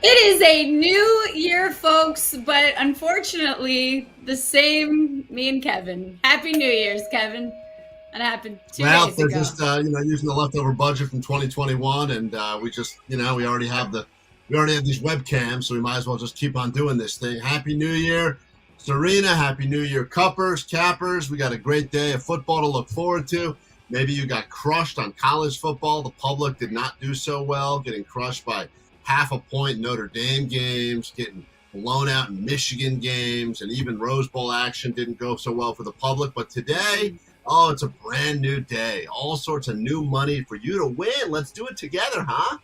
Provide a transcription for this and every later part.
It is a new year, folks, but unfortunately, the same me and Kevin. Happy New Year's, Kevin. That happened two Well, days they're ago. just using the leftover budget from 2021, and we just we already have these webcams, so we might as well just keep on doing this thing. Happy New Year, Serena! Happy New Year, Cuppers, Cappers. We got a great day of football to look forward to. Maybe you got crushed on college football. The public did not do so well, getting crushed by half a point Notre Dame games, getting blown out in Michigan games, and even Rose Bowl action didn't go so well for the public. But today, oh, it's a brand new day. All sorts of new money for you to win. Let's do it together, huh?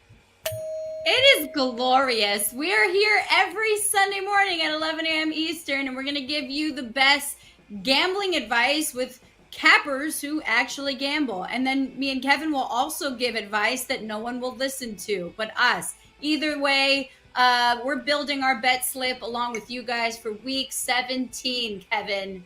It is glorious. We are here every Sunday morning at 11 a.m. Eastern, and we're going to give you the best gambling advice with cappers who actually gamble. And then me and Kevin will also give advice that no one will listen to but us. Either way, we're building our bet slip along with you guys for week 17, Kevin.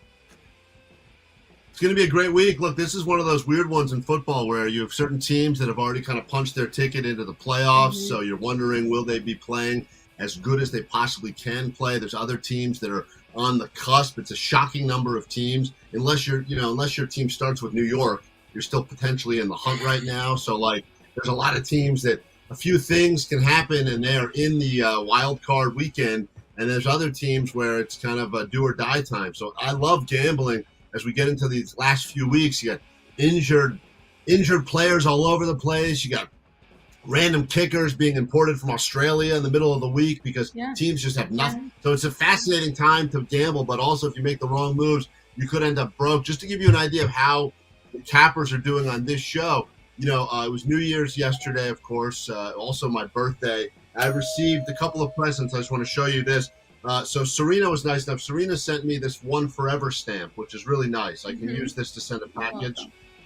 It's going to be a great week. Look, this is one of those weird ones in football where you have certain teams that have already kind of punched their ticket into the playoffs. So you're wondering, will they be playing as good as they possibly can play? There's other teams that are on the cusp. It's a shocking number of teams. Unless your team starts with New York, you're still potentially in the hunt right now. So like, there's a lot of teams that a few things can happen and they're in the wild card weekend. And there's other teams where it's kind of a do or die time. So I love gambling. As we get into these last few weeks, you got injured players all over the place. You got random kickers being imported from Australia in the middle of the week because teams just have nothing. So it's a fascinating time to gamble, but also if you make the wrong moves, you could end up broke. Just to give you an idea of how the cappers are doing on this show, it was New Year's yesterday, of course, also my birthday. I received a couple of presents. I just want to show you this. So Serena was nice enough. Serena sent me this One Forever stamp, which is really nice. I can use this to send a package.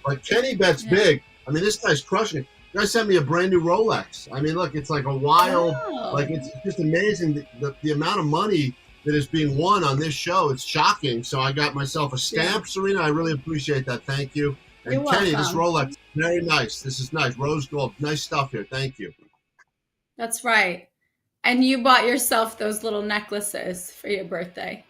But Kenny bets big. I mean, this guy's crushing it. The guy sent me a brand new Rolex. I mean, look, it's like a wild, it's just amazing the amount of money that is being won on this show. It's shocking. So I got myself a stamp, Serena. I really appreciate that. Thank you. And You're Kenny, welcome. this Rolex, very nice. This is nice. Rose gold. Nice stuff here. Thank you. That's right. And you bought yourself those little necklaces for your birthday.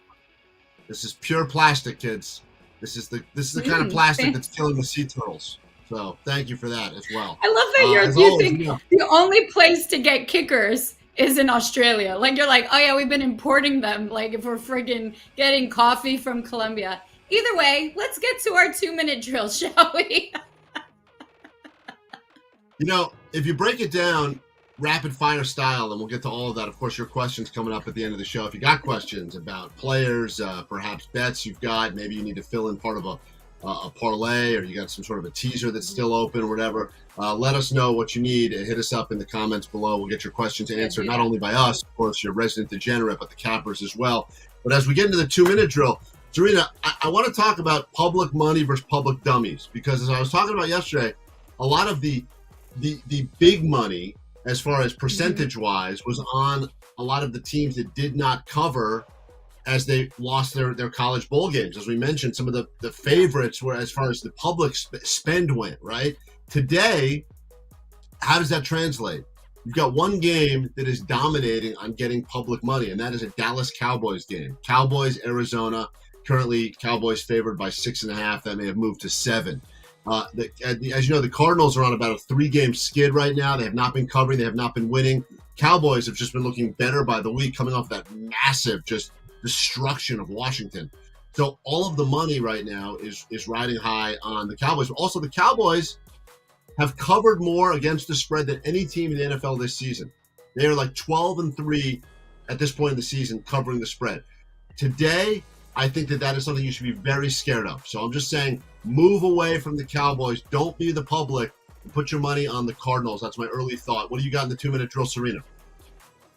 This is pure plastic, kids. This is the kind of plastic that's killing the sea turtles. So thank you for that as well. I love that you think the only place to get kickers is in Australia. Like you're like, oh yeah, we've been importing them. Like if we're friggin' getting coffee from Colombia. Either way, let's get to our 2-minute drill, shall we? If you break it down rapid fire style, and we'll get to all of that. Of course, your questions coming up at the end of the show. If you got questions about players, perhaps bets you've got, maybe you need to fill in part of a parlay, or you got some sort of a teaser that's still open or whatever, let us know what you need and hit us up in the comments below. We'll get your questions answered, not only by us, of course, your resident degenerate, but the cappers as well. But as we get into the 2-minute drill, Serena, I want to talk about public money versus public dummies, because as I was talking about yesterday, a lot of the big money, as far as percentage-wise, was on a lot of the teams that did not cover as they lost their college bowl games. As we mentioned, some of the favorites were as far as the public spend went, right? Today, how does that translate? You've got one game that is dominating on getting public money, and that is a Dallas Cowboys game. Cowboys, Arizona. Currently, Cowboys favored by 6.5. That may have moved to 7. As you know, the Cardinals are on about a 3-game skid right now. They have not been covering. They have not been winning. Cowboys have just been looking better by the week, coming off that massive just destruction of Washington. So all of the money right now is riding high on the Cowboys. But also, the Cowboys have covered more against the spread than any team in the NFL this season. They are like 12-3 at this point in the season covering the spread. Today, I think that is something you should be very scared of. So I'm just saying, move away from the Cowboys. Don't be the public. And put your money on the Cardinals. That's my early thought. What do you got in the 2-minute drill, Serena?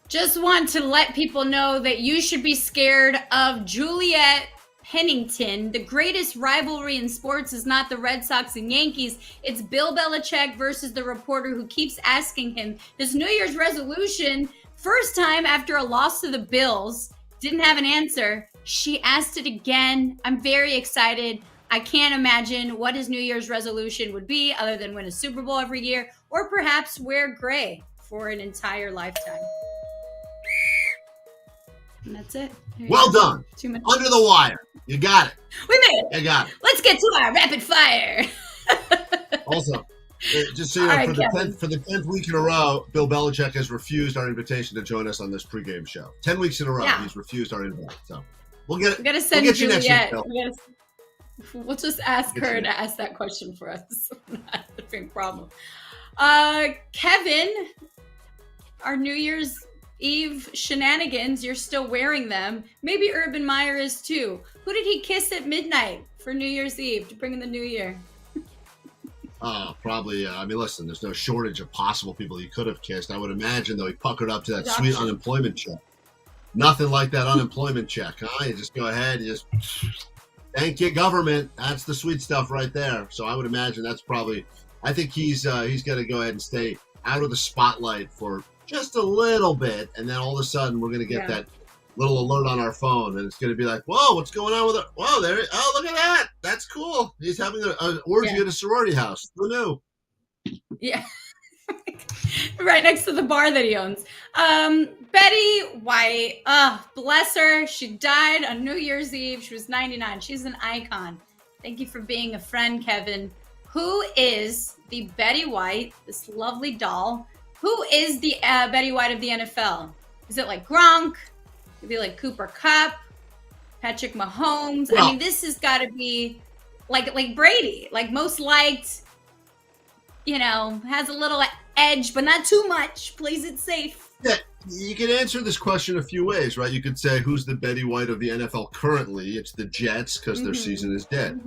Just want to let people know that you should be scared of Juliet Pennington. The greatest rivalry in sports is not the Red Sox and Yankees. It's Bill Belichick versus the reporter who keeps asking him this New Year's resolution. First time after a loss to the Bills, didn't have an answer. She asked it again. I'm very excited. I can't imagine what his New Year's resolution would be other than win a Super Bowl every year or perhaps wear gray for an entire lifetime. And that's it. Well done. 2 minutes. Under the wire. You got it. We made it. You got it. Let's get to our rapid fire. Also, just so you know, All right, for the 10th week in a row, Bill Belichick has refused our invitation to join us on this pregame show. 10 weeks in a row, he's refused our invite. So we'll get it. We gotta send we'll Juliet. you next week, We'll just ask her to ask that question for us. Not a big problem. Kevin, our New Year's Eve shenanigans, you're still wearing them. Maybe Urban Meyer is too. Who did he kiss at midnight for New Year's Eve to bring in the new year? Probably. I mean, listen, there's no shortage of possible people he could have kissed. I would imagine, though, he puckered up to that sweet unemployment check. Nothing like that unemployment check, huh? You just go ahead, you just thank you, government. That's the sweet stuff right there. So I would imagine that's probably. I think he's got to go ahead and stay out of the spotlight for just a little bit, and then all of a sudden we're going to get that little alert on our phone, and it's going to be like, whoa, what's going on with it? Whoa, look at that. That's cool. He's having an orgy at a sorority house. Who knew? Yeah. Right next to the bar that he owns. Betty White, bless her. She died on New Year's Eve. She was 99. She's an icon. Thank you for being a friend, Kevin. Who is the Betty White, this lovely doll? Who is the Betty White of the NFL? Is it like Gronk? Maybe like Cooper Kupp, Patrick Mahomes. Well, I mean, this has got to be like Brady, like most liked. You know, has a little edge, but not too much. Plays it safe. Yeah, you can answer this question a few ways, right? You could say, who's the Betty White of the NFL currently? It's the Jets because their season is dead.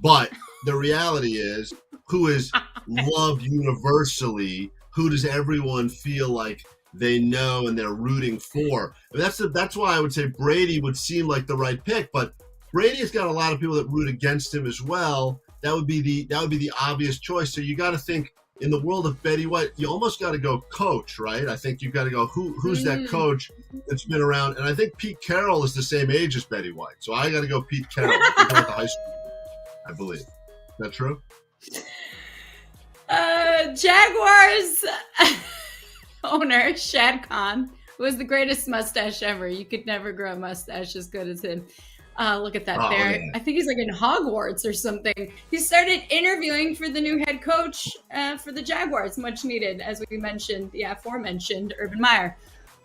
But the reality is, who is loved universally? Who does everyone feel like they know and they're rooting for? I mean, that's why I would say Brady would seem like the right pick. But Brady has got a lot of people that root against him as well. That would be the obvious choice. So you got to think in the world of Betty White, you almost got to go coach, right? I think you've got to go who's that coach that's been around, and I think Pete Carroll is the same age as Betty White. So I got to go Pete Carroll. He went to high school, I believe. Is that true? Jaguars owner Shad Khan, who has the greatest mustache ever. You could never grow a mustache as good as him. Look at that there. Yeah. I think he's like in Hogwarts or something. He started interviewing for the new head coach for the Jaguars, much needed, as we mentioned, the aforementioned Urban Meyer.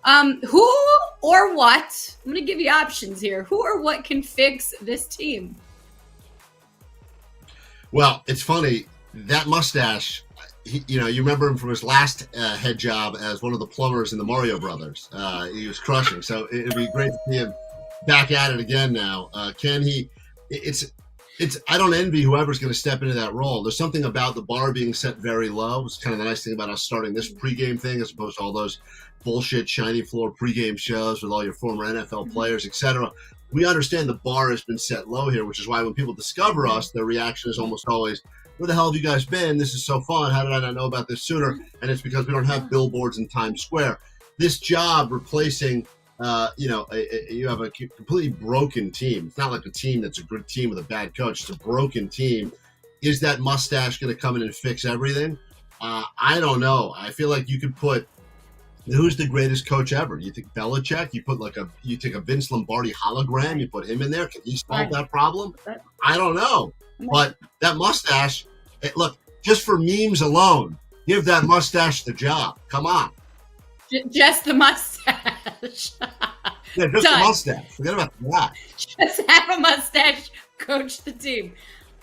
Who or what, I'm going to give you options here, who or what can fix this team? Well, it's funny, that mustache, you remember him from his last head job as one of the plumbers in the Mario Brothers. He was crushing, so it'd be great to see him back at it again now. Can he? I don't envy whoever's going to step into that role. There's something about the bar being set very low. It's kind of the nice thing about us starting this pregame thing as opposed to all those bullshit shiny floor pregame shows with all your former NFL players, etc. We understand the bar has been set low here, which is why when people discover us, their reaction is almost always, where the hell have you guys been? This is so fun. How did I not know about this sooner? And it's because we don't have billboards in Times Square. This job replacing you have a completely broken team. It's not like a team that's a good team with a bad coach. It's a broken team. Is that mustache going to come in and fix everything? I don't know. I feel like you could put, who's the greatest coach ever? You think Belichick? You take a Vince Lombardi hologram, you put him in there. Can he solve that problem? I don't know. But that mustache, look, just for memes alone, give that mustache the job. Come on. Just the mustache. Yeah, just the mustache. Forget about that. Just have a mustache, coach the team.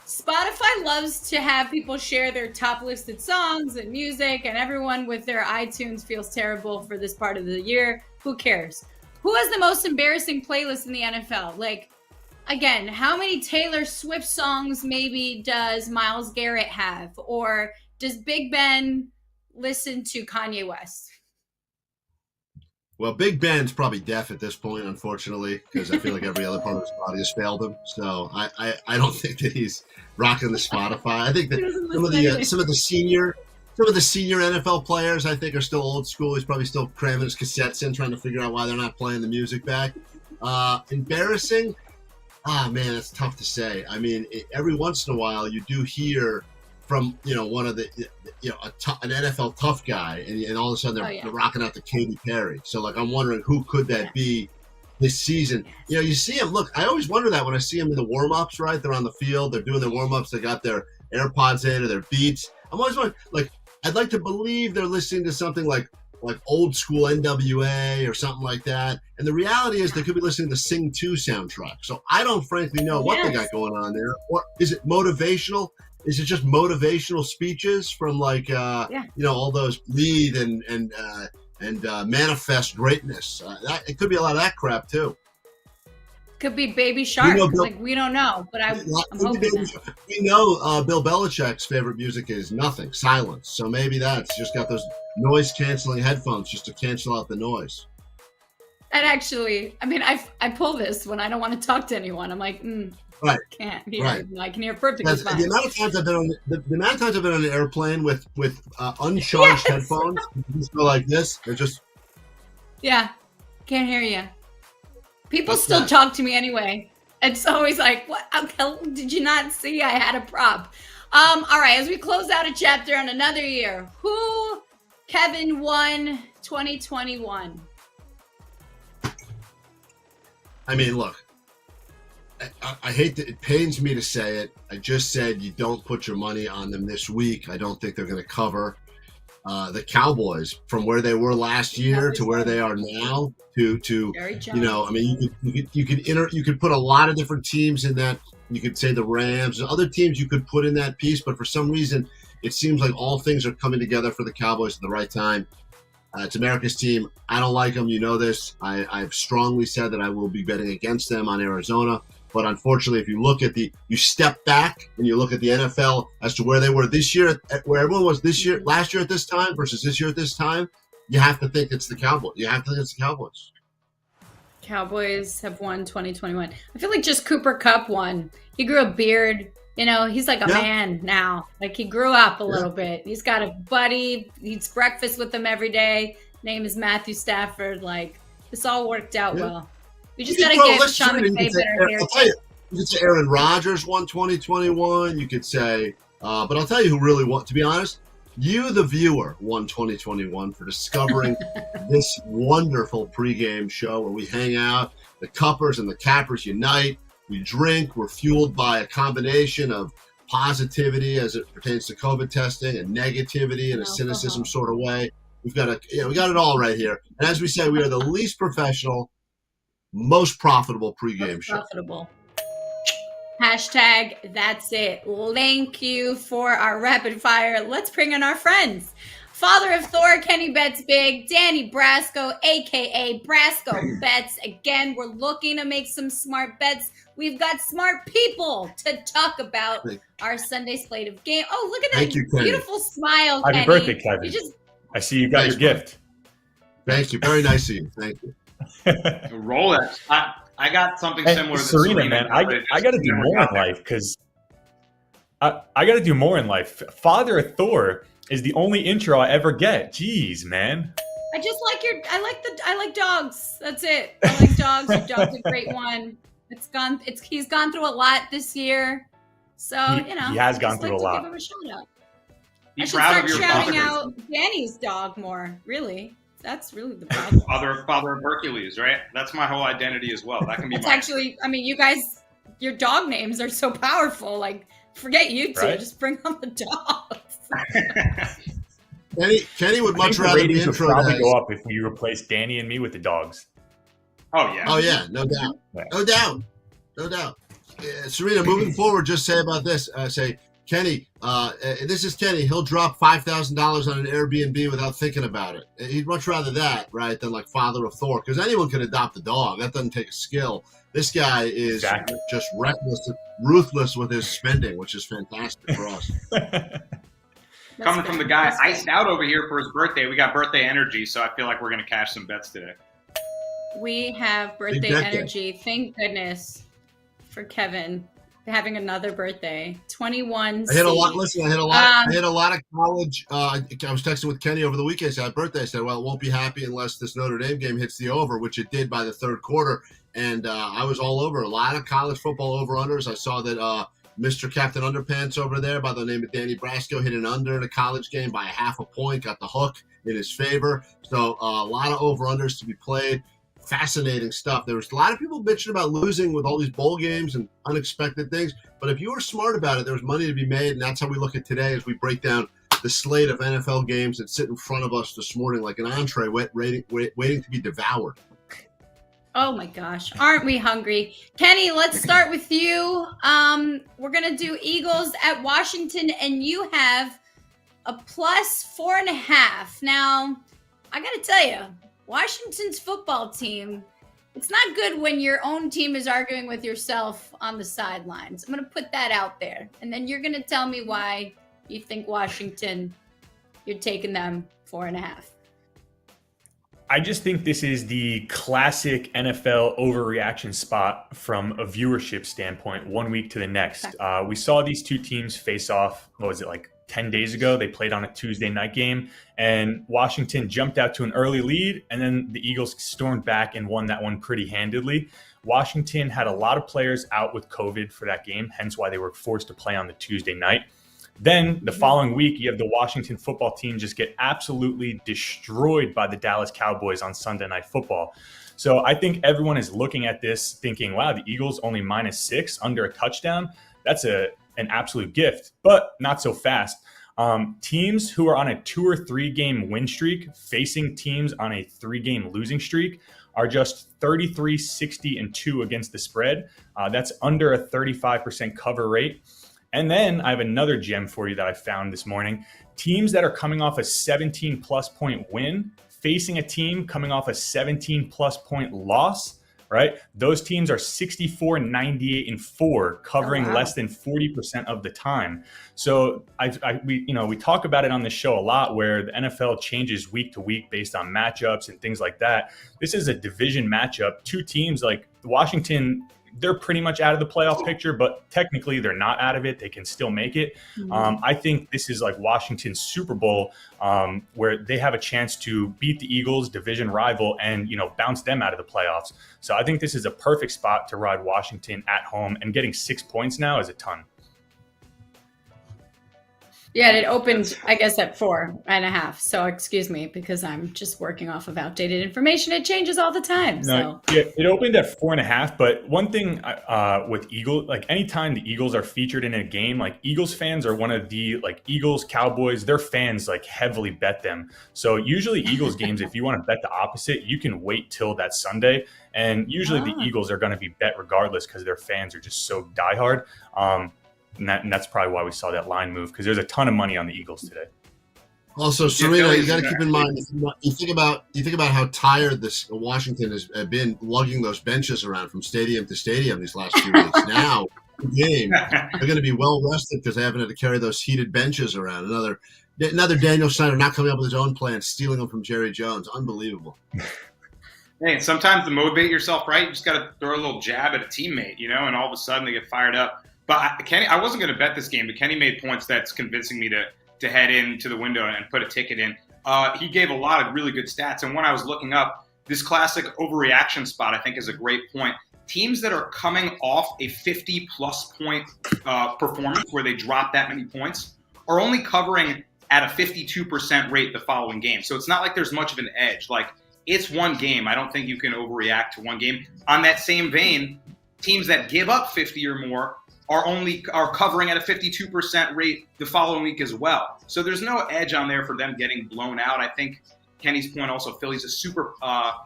Spotify loves to have people share their top listed songs and music, and everyone with their iTunes feels terrible for this part of the year. Who cares? Who has the most embarrassing playlist in the NFL? Like, again, how many Taylor Swift songs maybe does Myles Garrett have? Or does Big Ben listen to Kanye West? Well, Big Ben's probably deaf at this point, unfortunately, because I feel like every other part of his body has failed him. So I don't think that he's rocking the Spotify. I think that some of the senior NFL players, I think, are still old school. He's probably still cramming his cassettes in, trying to figure out why they're not playing the music back. Embarrassing? Man, it's tough to say. I mean, every once in a while you do hear from one of the an NFL tough guy, and all of a sudden they're rocking out to Katy Perry. So like I'm wondering who could that be this season. You know, you see them. Look, I always wonder that when I see them in the warm-ups, right? They're on the field. They're doing their warm-ups. They got their AirPods in or their Beats. I'm always wondering, like, I'd like to believe they're listening to something like old school NWA or something like that. And the reality is they could be listening to Sing 2 soundtrack. So I don't frankly know what they got going on there. Or is it motivational? Is it just motivational speeches from like, you know, all those lead and manifest greatness? It could be a lot of that crap too. Could be Baby Shark. Like, we don't know, but I'm hoping that. We know Bill Belichick's favorite music is nothing, silence. So maybe that's just got those noise-canceling headphones just to cancel out the noise. And actually, I mean, I pull this when I don't want to talk to anyone. I'm like, right, can't hear. Right. I can hear perfectly fine. The amount of times I've been on an airplane with uncharged headphones, just go like this. They're just can't hear you. People still talk to me anyway. It's always like, what? Did you not see I had a prop? All right, as we close out a chapter on another year, who, Kevin, won 2021? I mean, look, I hate that it pains me to say it. I just said you don't put your money on them this week. I don't think they're going to cover. The Cowboys, from where they were last year to where they are now, to you know, I mean, you could put a lot of different teams in that. You could say the Rams and other teams you could put in that piece, but for some reason, it seems like all things are coming together for the Cowboys at the right time. It's America's team. I don't like them. You know this. I've strongly said that I will be betting against them on Arizona. But unfortunately, if you look at you step back and you look at the NFL as to where they were this year, where everyone was last year at this time versus this year at this time, you have to think it's the Cowboys. Cowboys have won 2021. I feel like just Cooper Kupp won. He grew a beard. You know, he's like a man now. Like, he grew up a little bit. He's got a buddy. He eats breakfast with him every day. Name is Matthew Stafford. Like, this all worked out well. We just got to get Sean McVay better here. You could say Aaron Rodgers won 2021. You could say, but I'll tell you who really won. To be honest, you, the viewer, won 2021 for discovering this wonderful pregame show where we hang out. The Cuppers and the Cappers unite. We drink. We're fueled by a combination of positivity as it pertains to COVID testing and negativity in a cynicism sort of way. We got it all right here. And as we say, we are the least professional, most profitable pregame show. Profitable. Hashtag that's it. Thank you for our rapid fire. Let's bring in our friends. Father of Thor, Kenny Bets Big, Danny Brasco, a.k.a. Brasco Bets. Again, we're looking to make some smart bets. We've got smart people to talk about our Sunday slate of game. Oh, look at that beautiful smile, Kenny. Happy birthday, Kevin. I see you got your gift. Thank you. Very nice of you. Thank you. Roll it. I got something similar to Serena, man. I got to do more in life because I got to do more in life. Father of Thor is the only intro I ever get. Jeez, man. I just like I like dogs. That's it. I like dogs. Your dog's a great one. He's gone through a lot this year. So, he has gone through a lot. Give him a shout out. Be I should proud start of your shouting father. out Danny's dog more. Really. That's really the problem. Father of Hercules, right? That's my whole identity as well. That can be actually, I mean, you guys, your dog names are so powerful. Like, forget you two. Right? Just bring on the dogs. Kenny would much rather be intro. Probably go up if you replace Danny and me with the dogs. Oh yeah. Oh yeah, no doubt. No doubt. Serena, moving forward, just say about this. Say, Kenny, this is Kenny. He'll drop $5,000 on an Airbnb without thinking about it. He'd much rather that, right, than like Father of Thor, because anyone can adopt a dog. That doesn't take a skill. This guy is just reckless, ruthless with his spending, which is fantastic for us. Coming from the guy iced out over here for his birthday, we got birthday energy, so I feel like we're going to cash some bets today. We have birthday energy. Thank goodness for Kevin having another birthday. 21. I hit a lot. Listen, I hit a lot of college. I was texting with Kenny over the weekend. I said, "Happy birthday." I said, "Well, it won't be happy unless this Notre Dame game hits the over," which it did by the third quarter. And I was all over a lot of college football over-unders. I saw that Mr. Captain Underpants over there by the name of Danny Brasco hit an under in a college game by 0.5 point, got the hook in his favor. So a lot of over-unders to be played. fascinating stuff. There was a lot of people bitching about losing with all these bowl games and unexpected things. But if you were smart about it, there was money to be made. And that's how we look at today as we break down the slate of NFL games that sit in front of us this morning like an entree waiting to be devoured. Oh my gosh, aren't we hungry? Kenny, let's start with you. We're going to do Eagles at Washington, and you have a +4.5. Now, I got to tell you, Washington's football team, it's not good when your own team is arguing with yourself on the sidelines. I'm going to put that out there. And then you're going to tell me why you think Washington, you're taking them 4.5. I just think this is the classic NFL overreaction spot from a viewership standpoint, 1 week to the next. We saw these two teams face off, what was it, like 10 days ago? They played on a Tuesday night game, and Washington jumped out to an early lead, and then the Eagles stormed back and won that one pretty handedly. Washington had a lot of players out with COVID for that game, hence why they were forced to play on the Tuesday night. Then the following week, you have the Washington football team just get absolutely destroyed by the Dallas Cowboys on Sunday Night Football. So I think everyone is looking at this thinking, wow, the Eagles only -6 under a touchdown. That's an absolute gift, but not so fast. Teams who are on a 2 or 3 game win streak facing teams on a 3-game losing streak are just 33, 60, and 2 against the spread. That's under a 35% cover rate. And then I have another gem for you that I found this morning. Teams that are coming off a 17-plus point win, facing a team coming off a 17-plus point loss, right? Those teams are 64, 98, and 4, covering less than 40% of the time. So we talk about it on the show a lot, where the NFL changes week to week based on matchups and things like that. This is a division matchup. Two teams like Washington, they're pretty much out of the playoff picture, but technically they're not out of it. They can still make it. I think this is like Washington's Super Bowl, where they have a chance to beat the Eagles, division rival, and bounce them out of the playoffs. So I think this is a perfect spot to ride Washington at home, and getting 6 points now is a ton. Yeah, it opened, I guess, at 4.5. So excuse me, because I'm just working off of outdated information. It changes all the time. Yeah, it opened at 4.5. But one thing with Eagles, like anytime the Eagles are featured in a game, like Eagles fans are one of the Eagles, Cowboys, their fans heavily bet them. So usually Eagles games, if you want to bet the opposite, you can wait till that Sunday. And usually the Eagles are going to be bet regardless because their fans are just so diehard. And that's probably why we saw that line move, because there's a ton of money on the Eagles today. Also, Serena, you got to keep in mind, you think about how tired this Washington has been lugging those benches around from stadium to stadium these last few weeks. Now, the game, they're going to be well rested because they haven't had to carry those heated benches around. Another Daniel Snyder not coming up with his own plan, stealing them from Jerry Jones. Unbelievable. Hey, sometimes to motivate yourself, right, you just got to throw a little jab at a teammate, and all of a sudden they get fired up. But Kenny, I wasn't going to bet this game, but Kenny made points that's convincing me to head into the window and put a ticket in. He gave a lot of really good stats. And when I was looking up, this classic overreaction spot, I think, is a great point. Teams that are coming off a 50-plus point performance where they drop that many points are only covering at a 52% rate the following game. So it's not like there's much of an edge. It's one game. I don't think you can overreact to one game. On that same vein, teams that give up 50 or more are covering at a 52% rate the following week as well. So there's no edge on there for them getting blown out. I think Kenny's point also, Philly's a super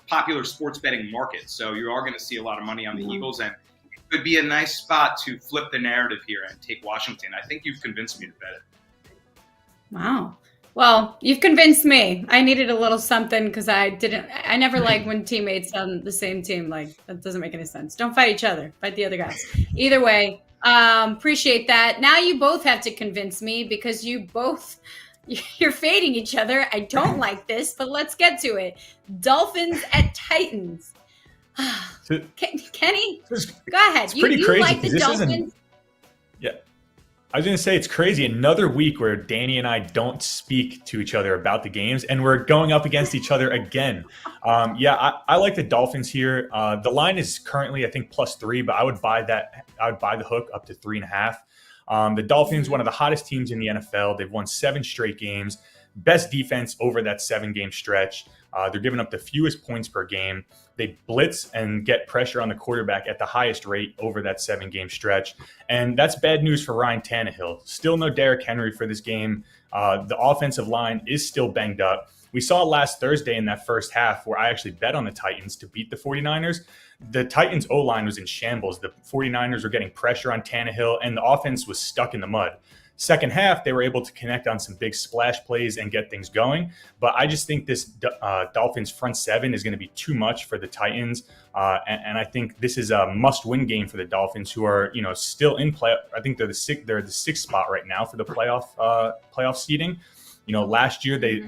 popular sports betting market. So you are going to see a lot of money on the Eagles, and it could be a nice spot to flip the narrative here and take Washington. I think you've convinced me to bet it. Wow. Well, you've convinced me. I needed a little something because I never like when teammates on the same team. That doesn't make any sense. Don't fight each other. Fight the other guys. Either way, appreciate that. Now you both have to convince me because you're fading each other. I don't like this, but let's get to it. Dolphins at Titans. Kenny, go ahead. Pretty crazy, like the Dolphins? Yeah. I was going to say, it's crazy. Another week where Danny and I don't speak to each other about the games, and we're going up against each other again. I like the Dolphins here. The line is currently, I think, +3, but I would buy that. I would buy the hook up to 3.5. The Dolphins, one of the hottest teams in the NFL. They've won 7 straight games. best defense over that 7-game stretch. They're giving up the fewest points per game. They blitz and get pressure on the quarterback at the highest rate over that 7-game stretch. And that's bad news for Ryan Tannehill. Still no Derrick Henry for this game. The offensive line is still banged up. We saw last Thursday in that first half where I actually bet on the Titans to beat the 49ers. The Titans' O-line was in shambles. The 49ers were getting pressure on Tannehill, and the offense was stuck in the mud. Second half, they were able to connect on some big splash plays and get things going. But I just think this Dolphins front seven is going to be too much for the Titans. And I think this is a must-win game for the Dolphins, who are, still in play. I think they're the sixth spot right now for the playoff seeding. Last year they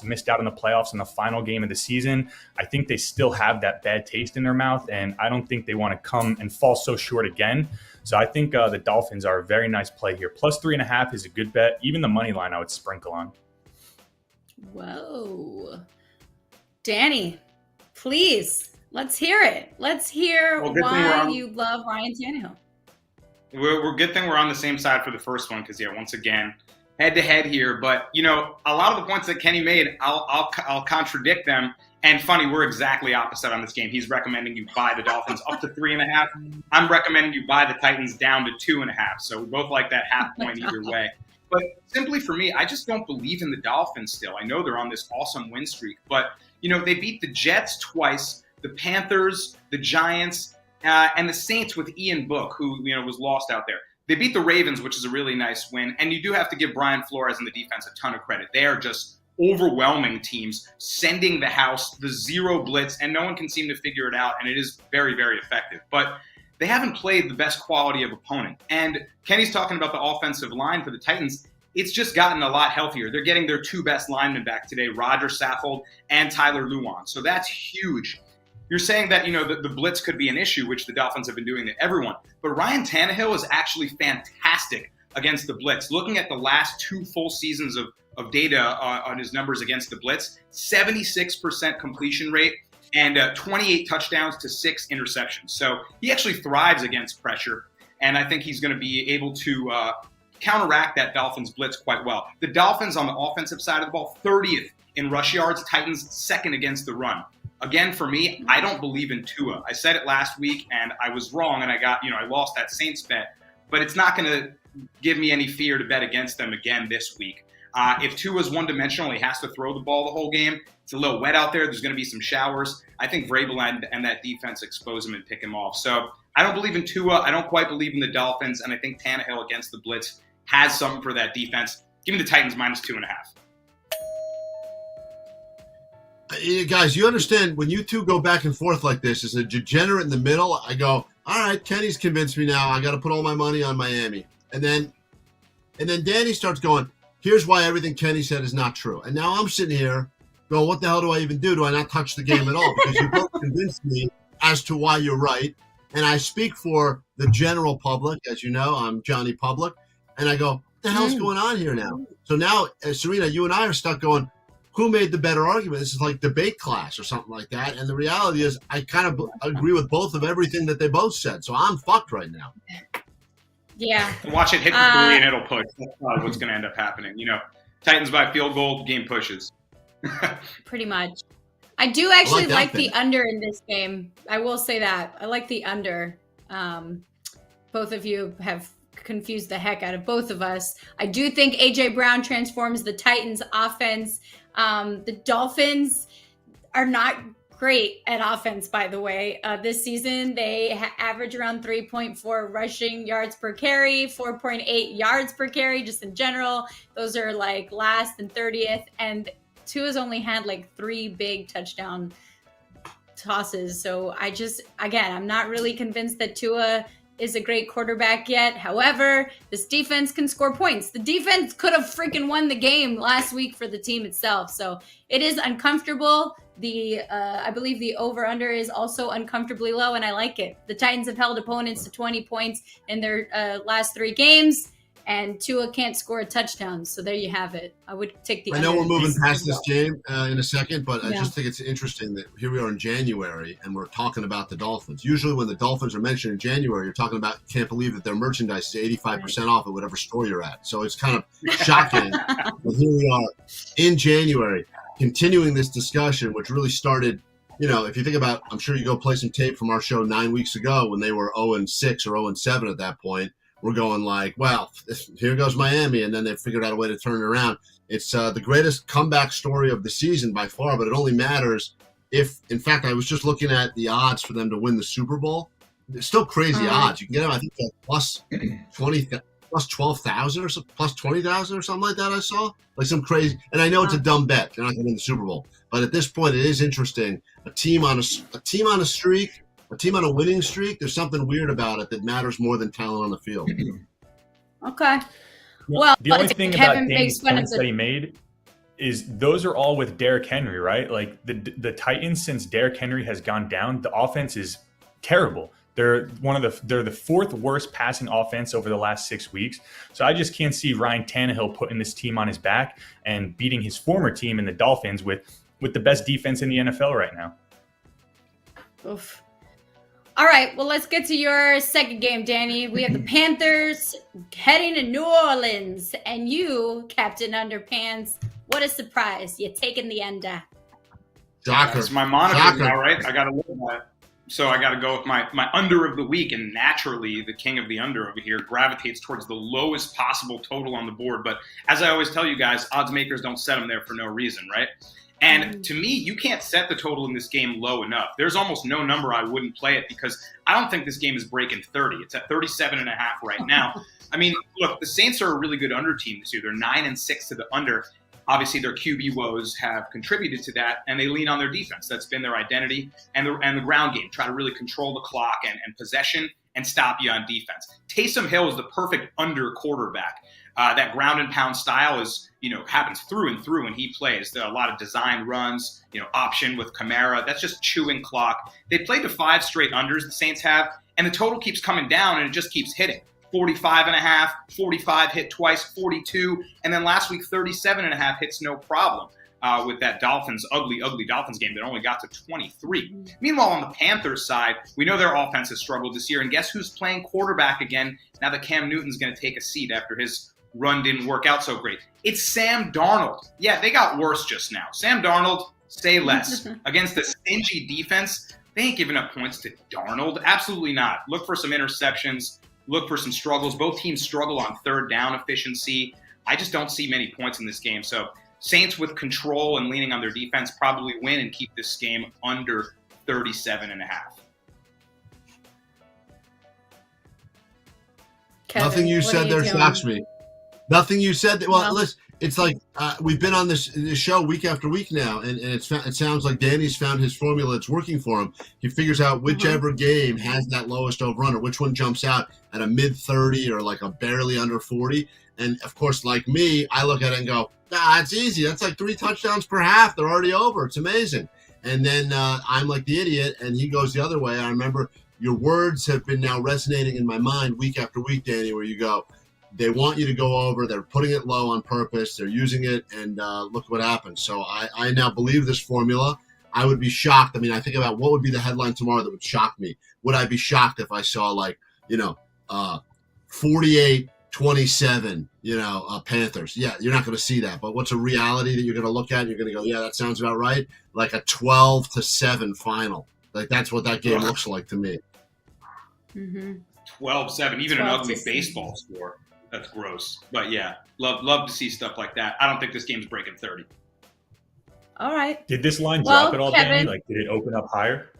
missed out on the playoffs in the final game of the season. I think they still have that bad taste in their mouth, and I don't think they want to come and fall so short again. So I think the Dolphins are a very nice play here. Plus 3.5 is a good bet. Even the money line I would sprinkle on. Whoa. Danny, please, let's hear it. Let's hear why you love Ryan Tannehill. We're good thing we're on the same side for the first one because, once again, head-to-head here. But, a lot of the points that Kenny made, I'll contradict them. And funny, we're exactly opposite on this game. He's recommending you buy the Dolphins up to 3.5. I'm recommending you buy the Titans down to 2.5. So we both like that half point either way. But simply for me, I just don't believe in the Dolphins still. I know they're on this awesome win streak. But, they beat the Jets twice, the Panthers, the Giants, and the Saints with Ian Book, who, was lost out there. They beat the Ravens, which is a really nice win. And you do have to give Brian Flores and the defense a ton of credit. They are just overwhelming teams, sending the house, the zero blitz, and no one can seem to figure it out, and it is very, very effective. But they haven't played the best quality of opponent. And Kenny's talking about the offensive line for the Titans. It's just gotten a lot healthier. They're getting their two best linemen back today, Roger Saffold and Tyler Lewan. So that's huge. You're saying that, the blitz could be an issue, which the Dolphins have been doing to everyone. But Ryan Tannehill is actually fantastic against the blitz. Looking at the last 2 full seasons of data on his numbers against the blitz, 76% completion rate and 28 touchdowns to 6 interceptions. So he actually thrives against pressure, and I think he's going to be able to counteract that Dolphins blitz quite well. The Dolphins on the offensive side of the ball, 30th in rush yards, Titans 2nd against the run. Again, for me, I don't believe in Tua. I said it last week, and I was wrong, and I lost that Saints bet, but it's not going to give me any fear to bet against them again this week. If Tua's one-dimensional, he has to throw the ball the whole game. It's a little wet out there. There's going to be some showers. I think Vrabel and that defense expose him and pick him off. So I don't believe in Tua. I don't quite believe in the Dolphins, and I think Tannehill against the blitz has something for that defense. Give me the Titans minus 2.5. Guys, you understand when you two go back and forth like this, as a degenerate in the middle, I go, all right, Kenny's convinced me now. I got to put all my money on Miami. And then Danny starts going, here's why everything Kenny said is not true. And now I'm sitting here going, what the hell do I even do? Do I not touch the game at all? Because you both convinced me as to why you're right. And I speak for the general public. As you know, I'm Johnny Public. And I go, what the hell's going on here now? So now, Serena, you and I are stuck going, who made the better argument? This is like debate class or something like that. And the reality is I kind of agree with both of everything that they both said. So I'm fucked right now. Yeah. Watch it hit the 3 and it'll push. That's probably what's going to end up happening. Titans by field goal, game pushes. Pretty much. I do actually like the thing. under in this game. I will say that. I like the under. Both of you have confused the heck out of both of us. I do think A.J. Brown transforms the Titans offense. The Dolphins are not great at offense, by the way. This season, they average around 3.4 rushing yards per carry, 4.8 yards per carry, just in general. Those are like last and 30th. And Tua's only had like 3 big touchdown tosses. So I'm not really convinced that Tua is a great quarterback yet. However, this defense can score points. The defense could have freaking won the game last week for the team itself. So it is uncomfortable. I believe the over-under is also uncomfortably low, and I like it. The Titans have held opponents to 20 points in their last 3 games, and Tua can't score a touchdown. So there you have it. I would take the I know under we're moving this past as this well. game in a second, but I Yeah. just think it's interesting that here we are in January and we're talking about the Dolphins. Usually when the Dolphins are mentioned in January, you're talking about can't believe that their merchandise is 85% off at whatever store you're at. So it's kind of shocking. But here we are in January, continuing this discussion, which really started, if you think about, I'm sure you go play some tape from our show 9 weeks ago when they were 0-6 or 0-7 at that point. We're going like, well, here goes Miami, and then they figured out a way to turn it around. It's the greatest comeback story of the season by far, but it only matters if, in fact, I was just looking at the odds for them to win the Super Bowl. They're still crazy odds. You can get them, I think, plus 20, plus 12,000 or so, plus 20,000 or something like that. I saw like some crazy, and I know it's a dumb bet. They're not going to win the Super Bowl, but at this point, it is interesting. A team on a streak. A team on a winning streak, there's something weird about it that matters more than talent on the field. Okay. Well, the only thing about Kevin Danny's makes fun of points that he made is those are all with Derrick Henry, right? Like the Titans, since Derrick Henry has gone down, the offense is terrible. They're the fourth worst passing offense over the last 6 weeks. So I just can't see Ryan Tannehill putting this team on his back and beating his former team in the Dolphins with the best defense in the NFL right now. Oof. All right, well, let's get to your second game, Danny. We have the Panthers heading to New Orleans, and you, Captain Underpants, what a surprise. You're taking the under. Shocker. It's my moniker now, right? I got to look at that. So I got to go with my under of the week, and naturally, the king of the under over here gravitates towards the lowest possible total on the board. But as I always tell you guys, odds makers don't set them there for no reason, right? And to me, you can't set the total in this game low enough. There's almost no number I wouldn't play it because I don't think this game is breaking 30. It's at 37.5 right now. I mean, look, the Saints are a really good under team this year. They're 9-6 to the under. Obviously, their QB woes have contributed to that, and they lean on their defense. That's been their identity, and the ground game. Try to really control the clock and possession and stop you on defense. Taysom Hill is the perfect under quarterback. That ground and pound style happens through and through when he plays. There are a lot of design runs, option with Kamara. That's just chewing clock. They played to 5 straight unders, the Saints have, and the total keeps coming down, and it just keeps hitting. 45.5, 45 hit twice, 42, and then last week 37.5 hits no problem with that ugly Dolphins game that only got to 23. Meanwhile, on the Panthers side, we know their offense has struggled this year, and guess who's playing quarterback again now that Cam Newton's going to take a seat after his run didn't work out so great? It's Sam Darnold. Yeah, they got worse just now. Sam Darnold, say less. Against a stingy defense, they ain't giving up points to Darnold. Absolutely not. Look for some interceptions. Look for some struggles. Both teams struggle on third down efficiency. I just don't see many points in this game. So Saints with control and leaning on their defense probably win and keep this game under 37.5. Nothing you said there shocks me. Nothing you said. Well, listen, it's like we've been on this show week after week now, and it sounds like Danny's found his formula. It's working for him. He figures out whichever game has that lowest over-under, which one jumps out at a mid-30 or like a barely under 40. And, of course, like me, I look at it and go, it's easy. That's like 3 touchdowns per half. They're already over. It's amazing. And then I'm like the idiot, and he goes the other way. I remember your words have been now resonating in my mind week after week, Danny, where you go, they want you to go over. They're putting it low on purpose. They're using it, and look what happens. So I now believe this formula. I would be shocked. I mean, I think about what would be the headline tomorrow that would shock me. Would I be shocked if I saw 48-27, Panthers? Yeah, you're not going to see that. But what's a reality that you're going to look at and you're going to go, yeah, that sounds about right? Like a 12-7 final. Like that's what that game looks like to me. 12-7, even an ugly baseball score. That's gross. But yeah, love to see stuff like that. I don't think this game's breaking 30. All right. Did this line drop at all, Danny? Like, did it open up higher?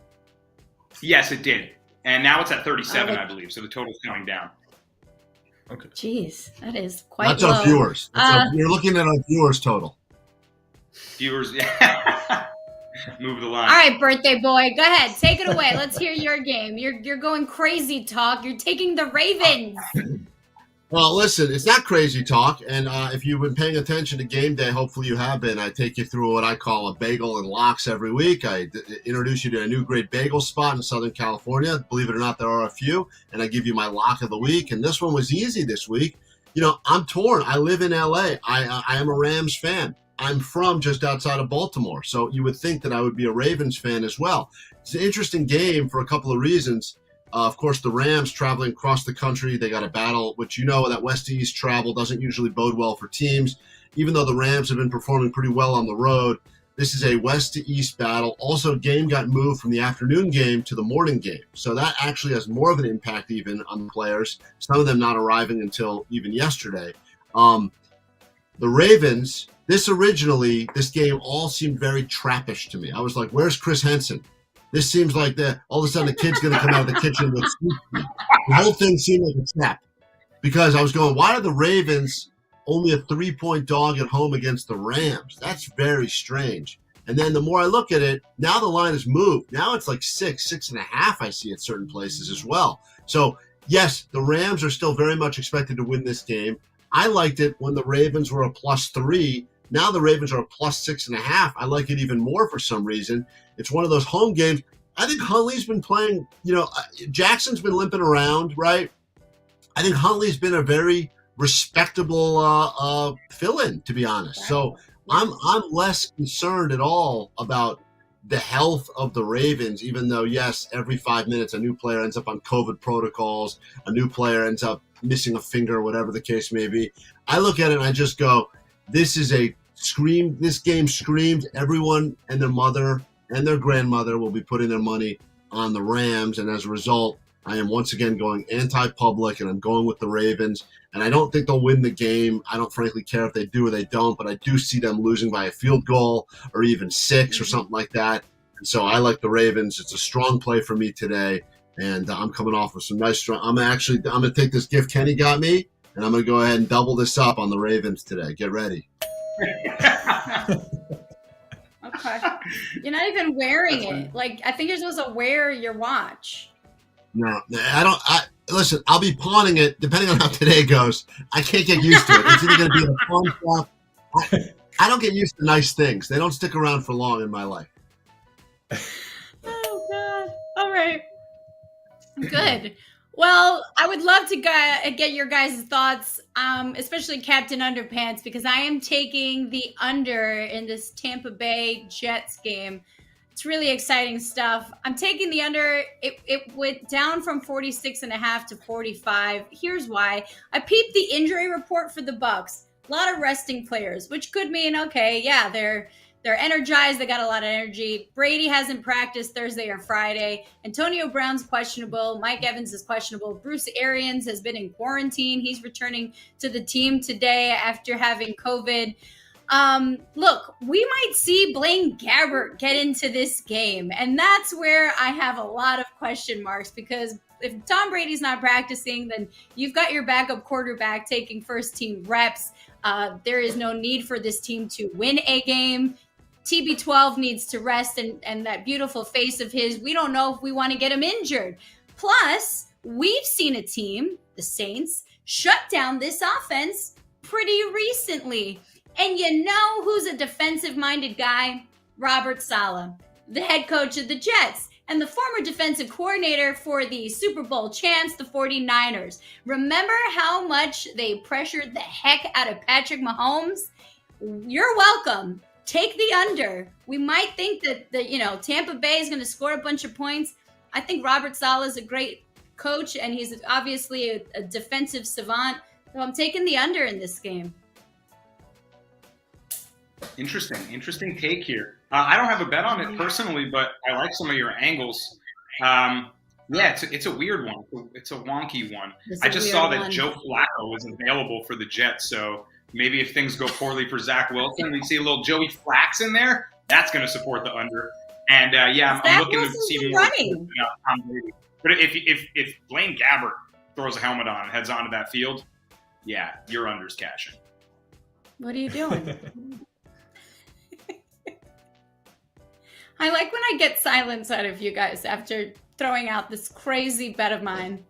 Yes, it did. And now it's at 37, I believe. So the total's coming down. Okay. Jeez, that is quite That's low. our viewers. You're looking at our viewers total. Viewers, yeah. Move the line. All right, birthday boy, go ahead. Take it away. Let's hear your game. You're going crazy talk. You're taking the Ravens. Well, listen, it's not crazy talk, and if you've been paying attention to game day, hopefully you have been. I take you through what I call a bagel and locks every week. I introduce you to a new great bagel spot in Southern California. Believe it or not, there are a few, and I give you my lock of the week. And this one was easy this week. I'm torn. I live in LA. I am a Rams fan. I'm from just outside of Baltimore. So you would think that I would be a Ravens fan as well. It's an interesting game for a couple of reasons. Of course, the Rams traveling across the country, they got a battle, which that west to east travel doesn't usually bode well for teams. Even though the Rams have been performing pretty well on the road, this is a west to east battle. Also, game got moved from the afternoon game to the morning game. So that actually has more of an impact even on the players, some of them not arriving until even yesterday. The Ravens, this game all seemed very trappish to me. I was like, where's Chris Henson? This seems like all of a sudden the kid's going to come out of the kitchen with sweet tea. The whole thing seemed like a trap because I was going, why are the Ravens only a 3-point dog at home against the Rams? That's very strange. And then the more I look at it, now the line has moved. Now it's like 6.5 I see at certain places as well. So, yes, the Rams are still very much expected to win this game. I liked it when the Ravens were a +3. Now the Ravens are a +6.5. I like it even more for some reason. It's one of those home games. I think Huntley's been playing, Jackson's been limping around, right? I think Huntley's been a very respectable fill-in, to be honest. So I'm less concerned at all about the health of the Ravens, even though, yes, every 5 minutes a new player ends up on COVID protocols, a new player ends up missing a finger, whatever the case may be. I look at it and I just go, this game screams everyone and their mother and their grandmother will be putting their money on the Rams. And as a result, I am once again going anti-public and I'm going with the Ravens. And I don't think they'll win the game. I don't frankly care if they do or they don't, but I do see them losing by a field goal or even 6 or something like that. And so I like the Ravens. It's a strong play for me today. And I'm coming off with some nice strong. I'm going to take this gift Kenny got me and I'm going to go ahead and double this up on the Ravens today. Get ready. Okay. You're not even wearing it. Like, I think you're supposed to wear your watch. No, I don't. Listen, I'll be pawning it depending on how today goes. I can't get used to it. It's either going to be a pawn shop. I don't get used to nice things. They don't stick around for long in my life. Oh, God. All right. Good. Well, I would love to get your guys' thoughts, especially Captain Underpants, because I am taking the under in this Tampa Bay Jets game. It's really exciting stuff. I'm taking the under. It went down from 46.5 to 45. Here's why. I peeped the injury report for the Bucs. A lot of resting players, which could mean, okay, yeah, they're energized. They got a lot of energy. Brady hasn't practiced Thursday or Friday. Antonio Brown's questionable. Mike Evans is questionable. Bruce Arians has been in quarantine. He's returning to the team today after having COVID. Look, we might see Blaine Gabbert get into this game. And that's where I have a lot of question marks because if Tom Brady's not practicing, then you've got your backup quarterback taking first team reps. There is no need for this team to win a game. TB12 needs to rest and that beautiful face of his. We don't know if we want to get him injured. Plus, we've seen a team, the Saints, shut down this offense pretty recently. And you know who's a defensive-minded guy? Robert Saleh, the head coach of the Jets and the former defensive coordinator for the Super Bowl champs, the 49ers. Remember how much they pressured the heck out of Patrick Mahomes? You're welcome. Take the under. We might think that Tampa Bay is going to score a bunch of points. I think Robert Saleh is a great coach, and he's obviously a defensive savant. So I'm taking the under in this game. Interesting take here. I don't have a bet on it personally, but I like some of your angles. It's a weird one. It's a wonky one. I just saw that Joe Flacco was available for the Jets, so maybe if things go poorly for Zach Wilson, we see a little Joey Flax in there. That's going to support the under. And I'm looking to see more Tom Brady. But if Blaine Gabbert throws a helmet on and heads onto that field, yeah, your under's cashing. What are you doing? I like when I get silence out of you guys after throwing out this crazy bet of mine.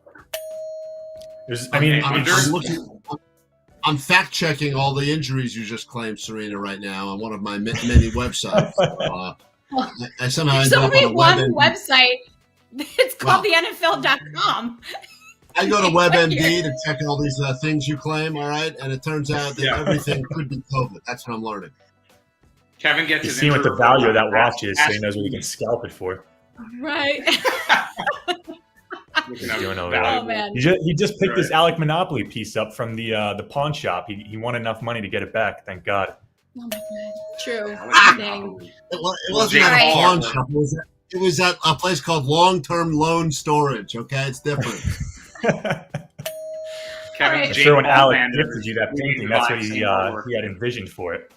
I'm fact checking all the injuries you just claimed, Serena, right now on one of my many websites. I somehow There's only one website. It's called the NFL.com. I go to WebMD to check all these things you claim, all right? And it turns out that everything could be COVID. That's what I'm learning. Kevin gets He's his seeing what the injury value of report. that watch is, so he knows what he can scalp it for. Right. He's doing all Oh, right. man. He just picked this Alec Monopoly piece up from the pawn shop. He won enough money to get it back. Thank God. Oh, my God. True. Dang. It wasn't at a Right. pawn shop. It was at a place called Long-Term Loan Storage, okay? It's different. Kevin, I'm sure when Alec Alexander gifted you that painting, that's what he had envisioned for it.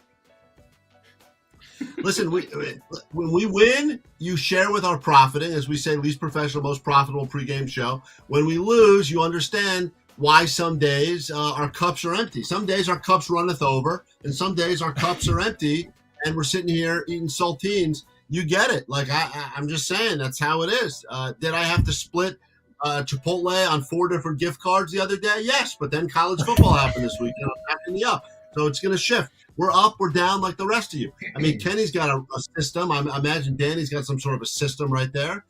Listen, when we win, you share with our profiting. As we say, least professional, most profitable pregame show. When we lose, you understand why some days our cups are empty. Some days our cups runneth over, and some days our cups are empty, and we're sitting here eating saltines. You get it. Like, I'm just saying, that's how it is. Did I have to split Chipotle on 4 different gift cards the other day? Yes, but then college football happened this week, and I'm backing you up. So it's going to shift. We're up, we're down like the rest of you. I mean, Kenny's got a system. I imagine Danny's got some sort of a system right there.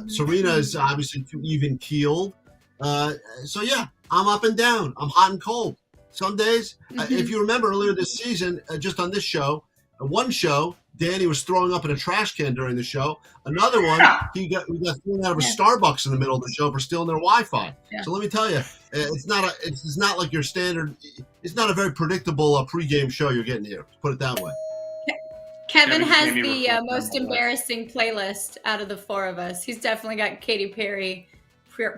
Serena is obviously too even keeled. So, yeah, I'm up and down. I'm hot and cold. Some days, if you remember earlier this season, just on this show, one show, Danny was throwing up in a trash can during the show. Another one, we got thrown out of a Starbucks in the middle of the show for stealing their Wi-Fi. Yeah. So let me tell you, it's not like your standard. It's not a very predictable pregame show you're getting here. Put it that way. Kevin has the most embarrassing playlist out of the 4 of us. He's definitely got Katy Perry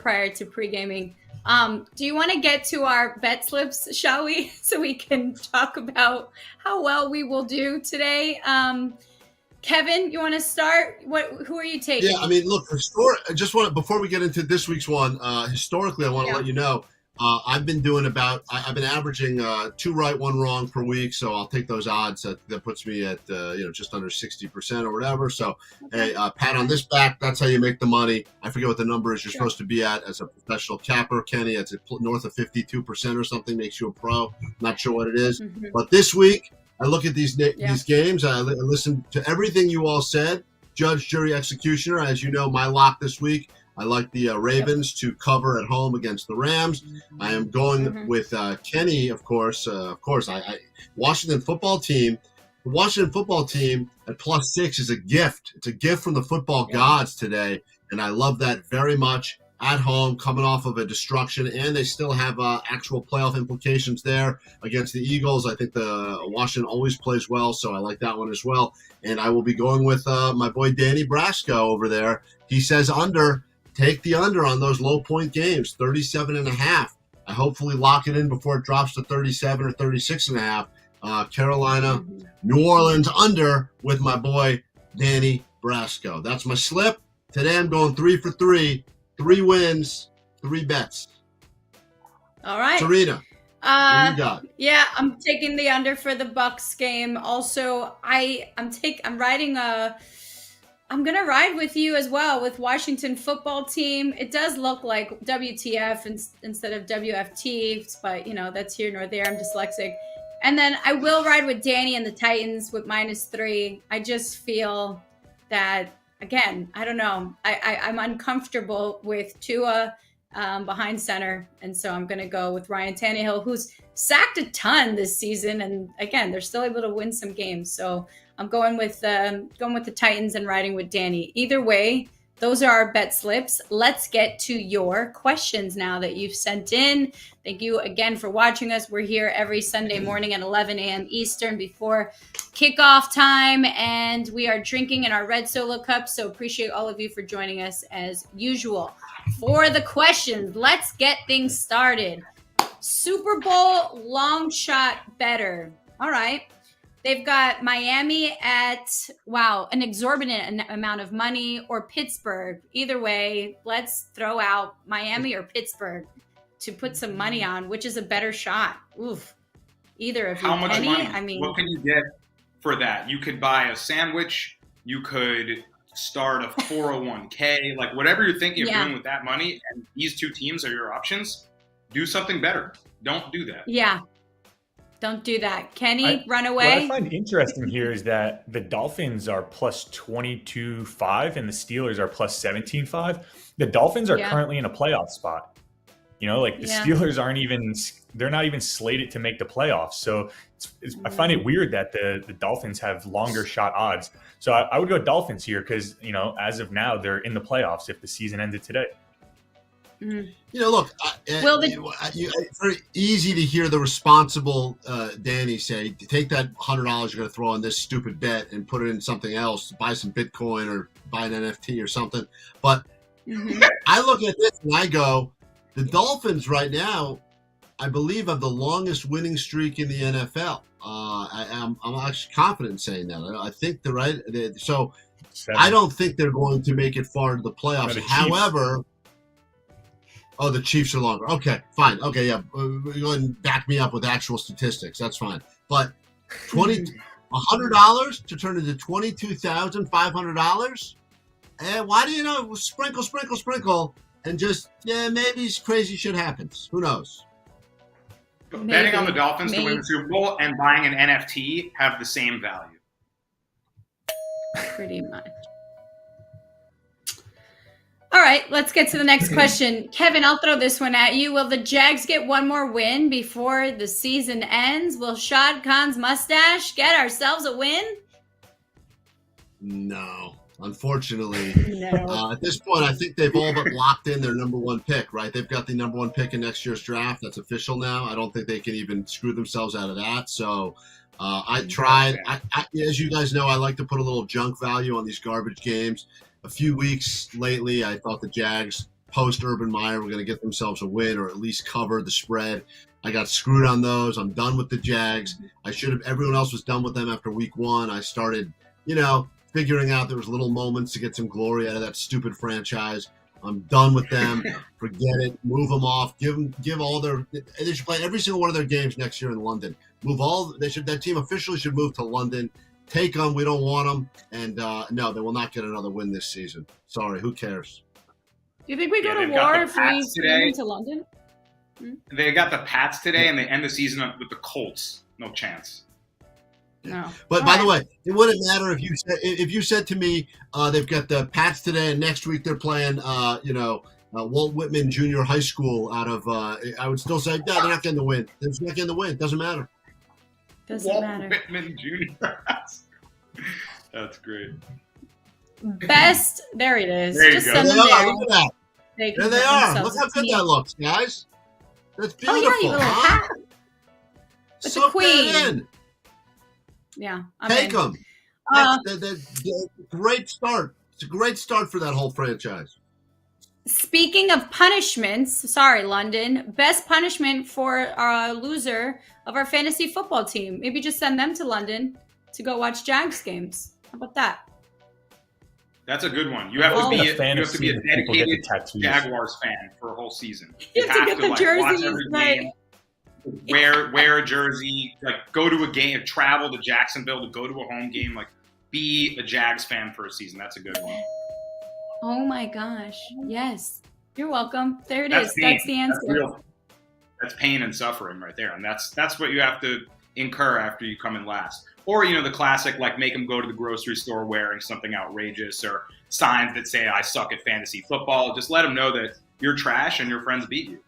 prior to pre-gaming. Do you want to get to our bet slips, shall we? So we can talk about how well we will do today. Kevin, you want to start? Who are you taking? Yeah, I mean, look, before we get into this week's one, historically, I want to let you know, I've been averaging 2 right, 1 wrong per week. So I'll take those odds. That puts me at, just under 60% or whatever. So, hey, pat on this back. That's how you make the money. I forget what the number is you're supposed to be at as a professional capper. Kenny, it's north of 52% or something, makes you a pro. Not sure what it is. But this week, I look at these games. I listen to everything you all said. Judge, jury, executioner. As you know, my lock this week, I like the Ravens to cover at home against the Rams. I am going with Kenny, of course. Washington football team. The Washington football team at +6 is a gift. It's a gift from the football gods today, and I love that very much. At home, coming off of a destruction, and they still have actual playoff implications there against the Eagles. I think the Washington always plays well, so I like that one as well. And I will be going with my boy Danny Brasco over there. He says under. Take the under on those low point games, 37.5. I hopefully lock it in before it drops to 37 or 36.5. Carolina, New Orleans under with my boy Danny Brasco. That's my slip. Today I'm going 3 for 3. 3 wins, 3 bets. All right. Serena, what you got? Yeah, I'm taking the under for the Bucks game. Also, I'm gonna ride with you as well with Washington football team. It does look like WTF instead of WFT, but that's here nor there. I'm dyslexic. And then I will ride with Danny and the Titans with -3. I just feel that, again, I don't know. I'm uncomfortable with Tua behind center, and so I'm going to go with Ryan Tannehill, who's sacked a ton this season, and again, they're still able to win some games. So I'm going with the Titans and riding with Danny. Either way, those are our bet slips. Let's get to your questions now that you've sent in. Thank you again for watching us. We're here every Sunday morning at 11 a.m. Eastern before kickoff time, and we are drinking in our red Solo cups, so appreciate all of you for joining us as usual. For the questions, let's get things started. Super Bowl long shot better. All right. They've got Miami at, an exorbitant amount of money, or Pittsburgh. Either way, let's throw out Miami or Pittsburgh to put some money on, which is a better shot. Oof. Either of you. How much Penny? money? I mean, what can you get for that? You could buy a sandwich. You could start a 401k. Like, whatever you're thinking of doing with that money, and these 2 teams are your options, do something better. Don't do that. Yeah. Don't do that. Kenny, run away. What I find interesting here is that the Dolphins are +22.5 and the Steelers are +17.5. The Dolphins are currently in a playoff spot. You know, like the Steelers they're not even slated to make the playoffs. So I find it weird that the Dolphins have longer shot odds. So I would go Dolphins here because, you know, as of now, they're in the playoffs if the season ended today. You know, look, it's very easy to hear the responsible Danny say, take that $100 you're going to throw on this stupid bet and put it in something else, buy some Bitcoin or buy an NFT or something. But I look at this and I go, the Dolphins right now, I believe, have the longest winning streak in the NFL. I'm actually confident in saying that. I think they're right. So 7. I don't think they're going to make it far into the playoffs. However, the Chiefs are longer. Okay, fine. Okay, yeah. Go ahead and back me up with actual statistics. That's fine. But $100 to turn into $22,500? And why do you know? Sprinkle, and just, maybe crazy shit happens. Who knows? But betting on the Dolphins to win the Super Bowl and buying an NFT have the same value. Pretty much. All right, let's get to the next question. Kevin, I'll throw this one at you. Will the Jags get one more win before the season ends? Will Shad Khan's mustache get ourselves a win? No. Unfortunately, no. At this point, I think they've all but locked in their number one pick, right? They've got the number one pick in next year's draft. That's official now. I don't think they can even screw themselves out of that. So I tried. As you guys know, I like to put a little junk value on these garbage games. A few weeks lately, I thought the Jags, post Urban Meyer, were going to get themselves a win or at least cover the spread. I got screwed on those. I'm done with the Jags. Everyone else was done with them after week one. I started, figuring out there was little moments to get some glory out of that stupid franchise. I'm done with them. Forget it. Move them off. Give all their. They should play every single one of their games next year in London. That team officially should move to London. Take them. We don't want them. And no, they will not get another win this season. Sorry. Who cares? Do you think we go to war if we move to London? They got the Pats today, and they end the season with the Colts. No chance. No. But by the way, it wouldn't matter if you said to me they've got the Pats today and next week they're playing Walt Whitman Junior High School out of I would still say they're not getting the win. They're just not getting the win. Doesn't matter. Doesn't matter. Whitman Junior. That's great. Best. There it is. There you just go. send them Look there. at that. There they are. Look how good that looks, guys. That's beautiful. Oh yeah, you little hat. With the queen. In. Yeah, Take them. Great start. It's a great start for that whole franchise. Speaking of punishments, sorry, London, best punishment for our loser of our fantasy football team. Maybe just send them to London to go watch Jags games. How about that? That's a good one. You have to be a dedicated Jaguars fan for a whole season. You have to get the jerseys, right? Wear a jersey, go to a game, travel to Jacksonville to go to a home game, be a Jags fan for a season. That's a good one. Oh my gosh. Yes. You're welcome. There it is. Pain. That's the answer. That's pain and suffering right there. And that's what you have to incur after you come in last. Or, the classic, make them go to the grocery store wearing something outrageous or signs that say, I suck at fantasy football. Just let them know that you're trash and your friends beat you.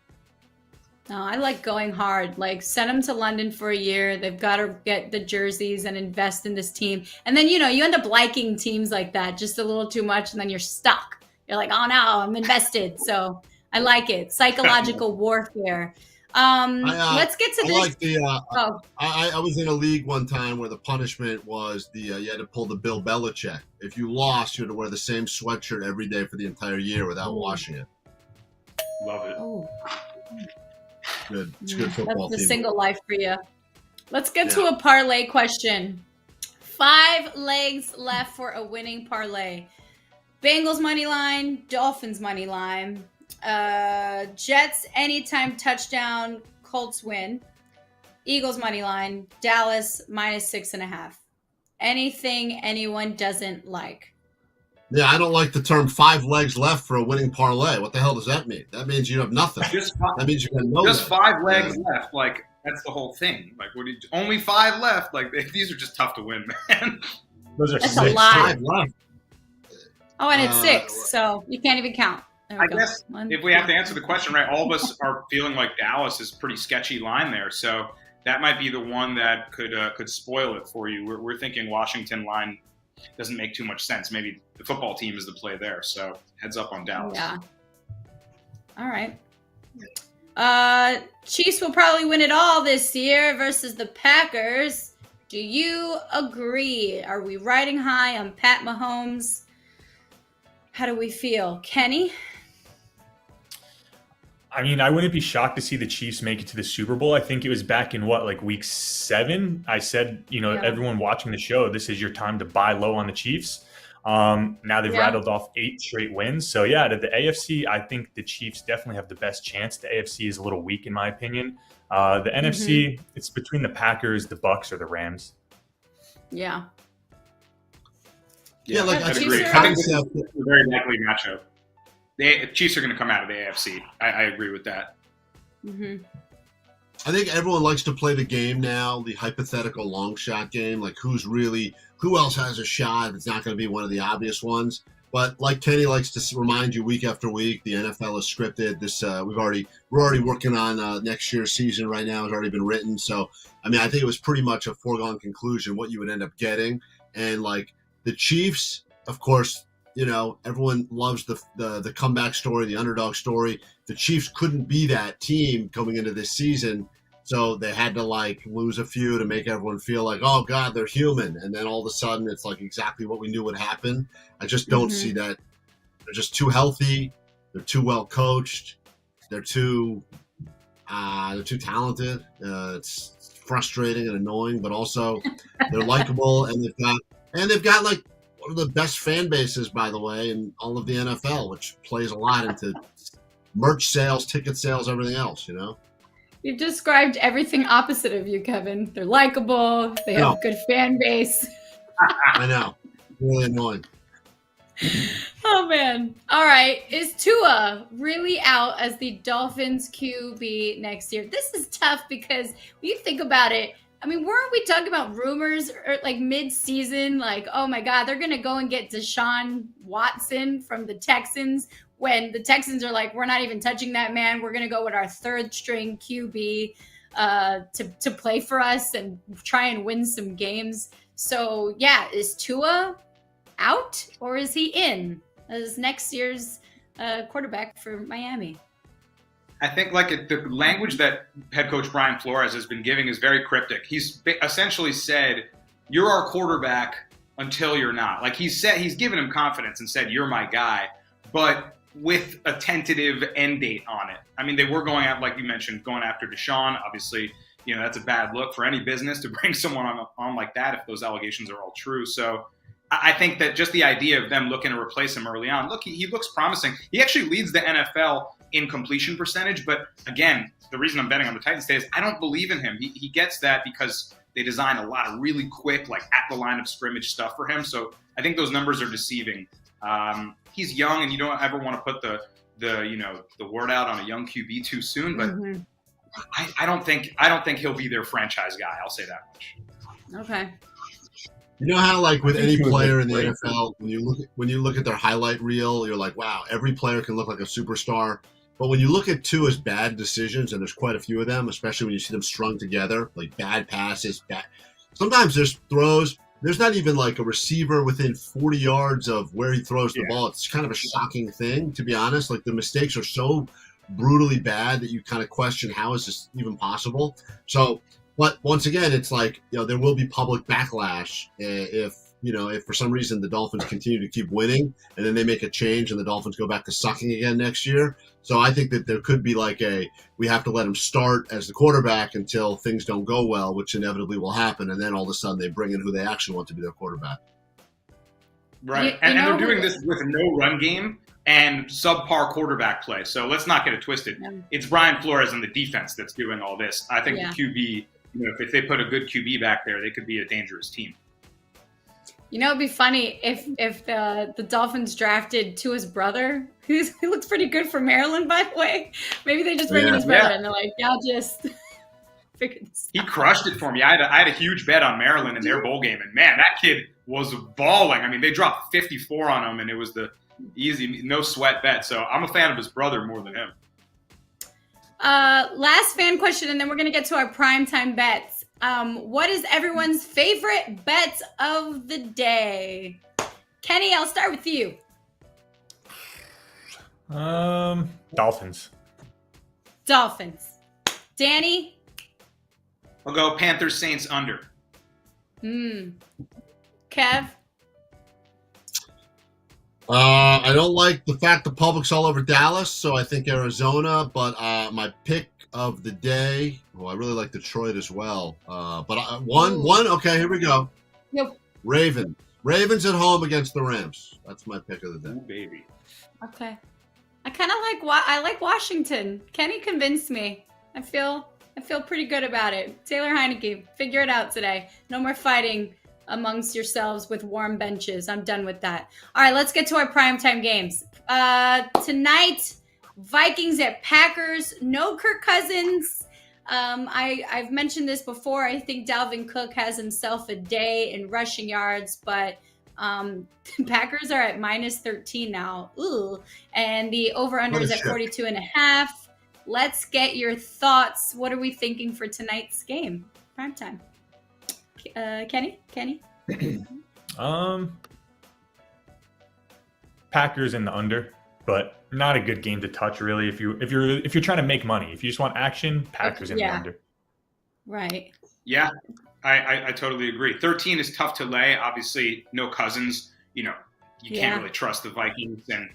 No, I like going hard. Send them to London for a year. They've got to get the jerseys and invest in this team. And then, you end up liking teams like that just a little too much, and then you're stuck. You're like, oh, no, I'm invested. So I like it. Psychological warfare. Let's get to this. I was in a league one time where the punishment was you had to pull the Bill Belichick. If you lost, you had to wear the same sweatshirt every day for the entire year without washing it. Love it. Oh. Good. It's a good football That's the team. single life for you. Let's get to a parlay question. 5 legs left for a winning parlay. Bengals money line, Dolphins money line, Jets anytime touchdown, Colts win, Eagles money line, Dallas -6.5. Anything anyone doesn't like. Yeah, I don't like the term 5 legs left for a winning parlay. What the hell does that mean? That means you have nothing. That means you got no. Just 5 legs left. That's the whole thing. Only 5 left. These are just tough to win, man. Those are That's 6. a lot. 5 left. Oh, and it's 6, so you can't even count. There we I go. guess One, if we have to two, answer the question right, all of us are feeling like Dallas is a pretty sketchy line there. So that might be the one that could spoil it for you. We're thinking Washington line doesn't make too much sense. Maybe the football team is the play there. So heads up on Dallas. Yeah. All right. Chiefs will probably win it all this year versus the Packers. Do you agree? Are we riding high on Pat Mahomes? How do we feel? Kenny? I mean, I wouldn't be shocked to see the Chiefs make it to the Super Bowl. I think it was back in week 7. I said, everyone watching the show, this is your time to buy low on the Chiefs. Now they've rattled off 8 straight wins. So yeah, to the AFC, I think the Chiefs definitely have the best chance. The AFC is a little weak in my opinion. The NFC, it's between the Packers, the Bucs, or the Rams. Yeah. Yeah, like I agree. I think this is a very likely matchup. The Chiefs are going to come out of the AFC. I agree with that. Mm-hmm. I think everyone likes to play the game now, the hypothetical long shot game. Like who else has a shot? It's not going to be one of the obvious ones. But like Kenny likes to remind you week after week, the NFL is scripted. We're already working on next year's season right now. It's already been written. So, I mean, I think it was pretty much a foregone conclusion what you would end up getting. And like the Chiefs, of course, everyone loves the comeback story, the underdog story. The Chiefs couldn't be that team coming into this season, so they had to lose a few to make everyone feel like, oh God, they're human. And then all of a sudden, it's like exactly what we knew would happen. I just don't see that. They're just too healthy. They're too well coached. They're too talented. It's frustrating and annoying, but also they're likable, and they've got like one of the best fan bases, by the way, in all of the NFL, which plays a lot into merch sales, ticket sales, everything else, You've described everything opposite of you, Kevin. They're likable. They have a good fan base. I know. Really annoying. Oh, man. All right. Is Tua really out as the Dolphins QB next year? This is tough because when you think about it, I mean, weren't we talking about rumors mid-season? Like, oh my God, they're going to go and get Deshaun Watson from the Texans when the Texans are like, we're not even touching that man. We're going to go with our third string QB to play for us and try and win some games. So yeah, is Tua out or is he in as next year's quarterback for Miami? I think the language that head coach Brian Flores has been giving is very cryptic. He's essentially said, "You're our quarterback until you're not." Like he's given him confidence and said, "You're my guy," but with a tentative end date on it. I mean, they were going out, like you mentioned, going after Deshaun. Obviously, that's a bad look for any business to bring someone on like that if those allegations are all true. So I think that just the idea of them looking to replace him early on, he looks promising. He actually leads the NFL in completion percentage. But again, the reason I'm betting on the Titans today is I don't believe in him. He gets that because they design a lot of really quick, at the line of scrimmage stuff for him. So I think those numbers are deceiving. He's young, and you don't ever want to put the word out on a young QB too soon. But I don't think he'll be their franchise guy. I'll say that much. Okay. You know how with any player in the NFL, when you look at their highlight reel, you're like, wow, every player can look like a superstar. But when you look at Tua's bad decisions, and there's quite a few of them, especially when you see them strung together, like bad passes, sometimes there's throws. There's not even a receiver within 40 yards of where he throws the ball. It's kind of a shocking thing, to be honest. The mistakes are so brutally bad that you kind of question, how is this even possible? So, but once again, it's there will be public backlash if for some reason the Dolphins continue to keep winning and then they make a change and the Dolphins go back to sucking again next year. So I think that there could be we have to let him start as the quarterback until things don't go well, which inevitably will happen. And then all of a sudden they bring in who they actually want to be their quarterback. Right. And they're doing this with no run game and subpar quarterback play. So let's not get it twisted. Yeah. It's Brian Flores and the defense that's doing all this. I think the QB, if they put a good QB back there, they could be a dangerous team. It'd be funny if the Dolphins drafted Tua's brother, who looks pretty good for Maryland, by the way. Maybe they just bring in his brother and they're like, y'all just figure this out. He crushed it for me. I had a huge bet on Maryland in their bowl game, and man, that kid was balling. I mean, they dropped 54 on him, and it was the Easy, no sweat bet. So I'm a fan of his brother more than him. Last fan question, and then we're going to get to our primetime bets. What is everyone's favorite bets of the day? Kenny, I'll start with you. Dolphins. Dolphins. Danny? I'll go Panthers Saints under. Kev? I don't like the fact the public's all over Dallas, so I think Arizona. But my pick of the day, I really like Detroit as well. But one. Okay, here we go. Yep. Ravens at home against the Rams. That's my pick of the day. Ooh, baby. Okay. I like Washington. Kenny convinced me. I feel pretty good about it. Taylor Heineke, figure it out today. No more fighting amongst yourselves with warm benches. I'm done with that. All right, let's get to our primetime games. Tonight, Vikings at Packers. No Kirk Cousins. I've mentioned this before. I think Dalvin Cook has himself a day in rushing yards, but Packers are at minus 13 now. Ooh. And the over-under is at 42.5. Let's get your thoughts. What are we thinking for tonight's game? Primetime. Kenny? Packers in the under, but not a good game to touch really. If you're trying to make money, if you just want action, Packers in the under. Right. Yeah, I totally agree. 13 is tough to lay. Obviously, no Cousins. You can't really trust the Vikings, and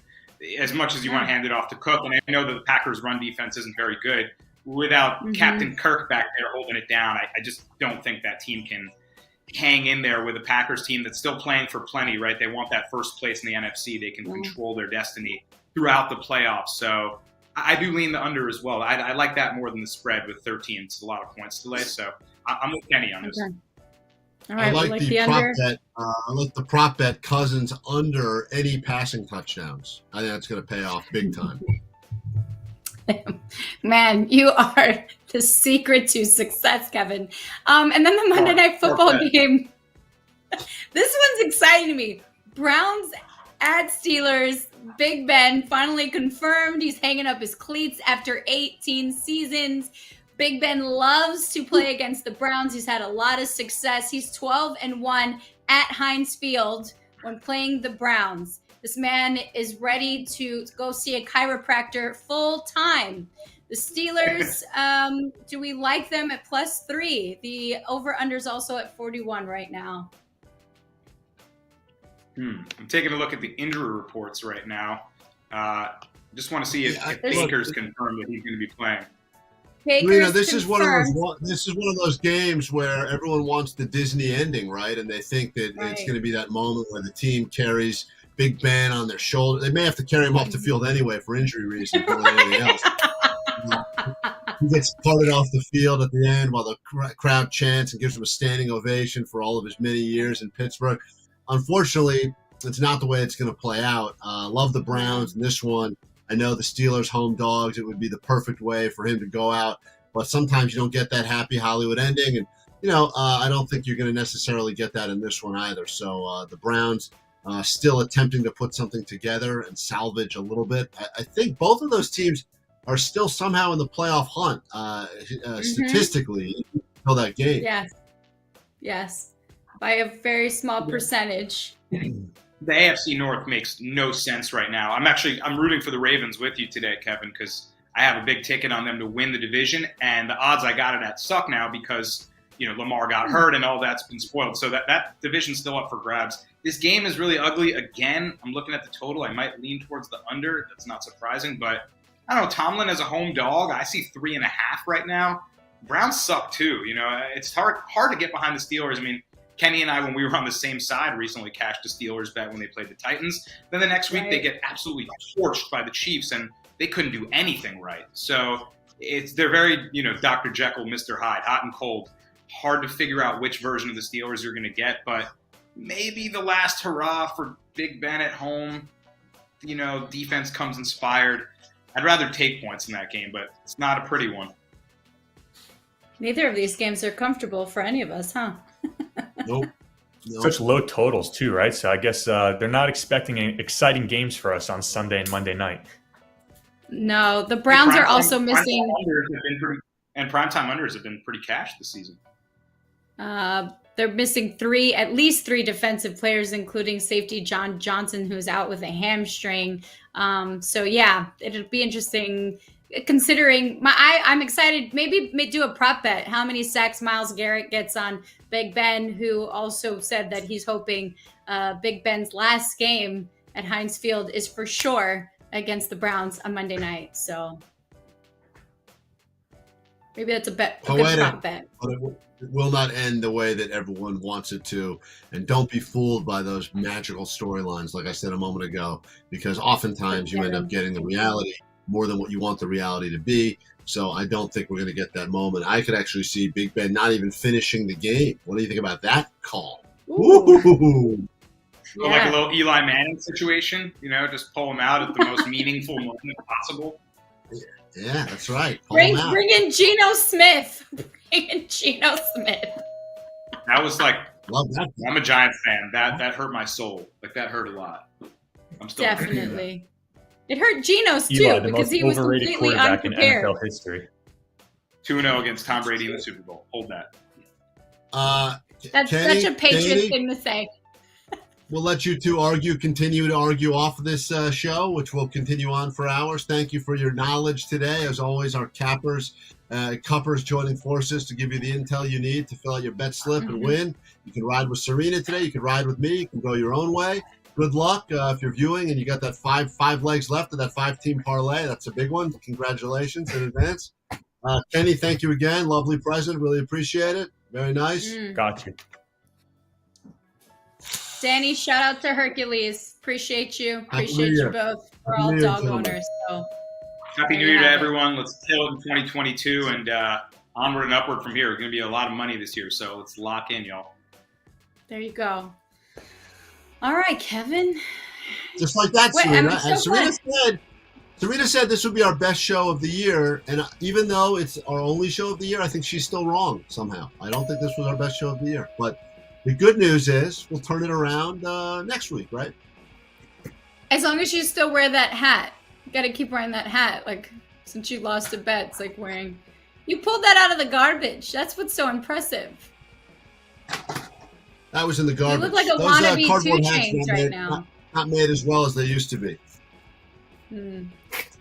as much as you want to hand it off to Cook, and I know that the Packers' run defense isn't very good. Without Captain Kirk back there holding it down, I just don't think that team can hang in there with a Packers team that's still playing for plenty, right? They want that first place in the NFC. They can control their destiny throughout the playoffs. So I do lean the under as well. I like that more than the spread with 13. It's a lot of points to lay. So I'm with Kenny on this. Okay. All right, I like the prop under. bet. I like the prop bet Cousins under any passing touchdowns. I think that's going to pay off big time. Man, you are the secret to success, Kevin. And then the Monday Night Football game. This one's exciting to me. Browns at Steelers. Big Ben finally confirmed he's hanging up his cleats after 18 seasons. Big Ben loves to play against the Browns. He's had a lot of success. He's 12-1 at Heinz Field when playing the Browns. This man is ready to go see a chiropractor full time. The Steelers, do we like them at +3? The over-under is also at 41 right now. I'm taking a look at the injury reports right now. Just want to see if Baker's confirmed that he's going to be playing. Rena, this is one of those games where everyone wants the Disney ending, right? And they think that it's going to be that moment where the team carries Big Ben on their shoulder. They may have to carry him off the field anyway for injury reasons more than anything else. He gets carted off the field at the end while the crowd chants and gives him a standing ovation for all of his many years in Pittsburgh. Unfortunately, it's not the way it's going to play out. Love the Browns in this one. I know the Steelers home dogs. It would be the perfect way for him to go out. But sometimes you don't get that happy Hollywood ending. And, I don't think you're going to necessarily get that in this one either. So the Browns still attempting to put something together and salvage a little bit. I think both of those teams are still somehow in the playoff hunt statistically until that game. Yes. By a very small percentage. The AFC North makes no sense right now. I'm rooting for the Ravens with you today, Kevin, because I have a big ticket on them to win the division, and the odds I got it at suck now because Lamar got hurt and all that's been spoiled. So that division's still up for grabs. This game is really ugly. Again, I'm looking at the total. I might lean towards the under. That's not surprising, but I don't know. Tomlin as a home dog, I see 3.5 right now. Browns suck too. It's hard to get behind the Steelers. I mean, Kenny and I, when we were on the same side, recently cashed a Steelers bet when they played the Titans. Then the next week they get absolutely torched by the Chiefs, and they couldn't do anything right. So they're very, Dr. Jekyll, Mr. Hyde, hot and cold. Hard to figure out which version of the Steelers you're going to get, but maybe the last hurrah for Big Ben at home. Defense comes inspired. I'd rather take points in that game, but it's not a pretty one. Neither of these games are comfortable for any of us, huh? Nope. such low totals too, right? So I guess they're not expecting exciting games for us on Sunday and Monday night. No, the Browns are also missing. Primetime unders have been pretty cash this season. They're missing at least three defensive players, including safety John Johnson, who's out with a hamstring. So yeah, it'll be interesting. Considering I'm excited. Maybe do a prop bet. How many sacks Myles Garrett gets on Big Ben, who also said that he's hoping Big Ben's last game at Heinz Field is for sure against the Browns on Monday night. So maybe that's a good prop bet. But it will not end the way that everyone wants it to. And don't be fooled by those magical storylines, like I said a moment ago, because oftentimes you end up getting the reality more than what you want the reality to be. So I don't think we're going to get that moment. I could actually see Big Ben not even finishing the game. What do you think about that call? Ooh. Yeah. Like a little Eli Manning situation, just pull him out at the most meaningful moment possible. Yeah, that's right. Bring in Geno Smith. That was like, love that. I'm a Giants fan. That hurt my soul. Like, that hurt a lot. I'm still definitely. It hurt Geno's too, Eli, because he was completely unprepared. In NFL history. 2-0 against Tom Brady in the Super Bowl. Hold that. That's such a Patriot thing to say. We'll let you two continue to argue off of this show, which will continue on for hours. Thank you for your knowledge today. As always, our cuppers joining forces to give you the intel you need to fill out your bet slip and win. You can ride with Serena today. You can ride with me. You can go your own way. Good luck if you're viewing and you got that five legs left of that 5-team parlay. That's a big one. Congratulations in advance. Kenny, thank you again. Lovely present. Really appreciate it. Very nice. Got you. Danny, shout out to Hercules. Appreciate you. Appreciate you both. We're all dog owners. So Happy New Year to everyone. Let's kill it in 2022 and onward and upward from here. It's going to be a lot of money this year, so let's lock in, y'all. There you go. All right, Kevin. Just like that, Serena. Serena said this would be our best show of the year, and even though it's our only show of the year, I think she's still wrong somehow. I don't think this was our best show of the year, but the good news is we'll turn it around next week, right? As long as you still wear that hat. You got to keep wearing that hat. Like, since you lost a bet, it's like wearing... You pulled that out of the garbage. That's what's so impressive. That was in the garbage. You look like a wannabe 2 Chainz right now. Not made as well as they used to be.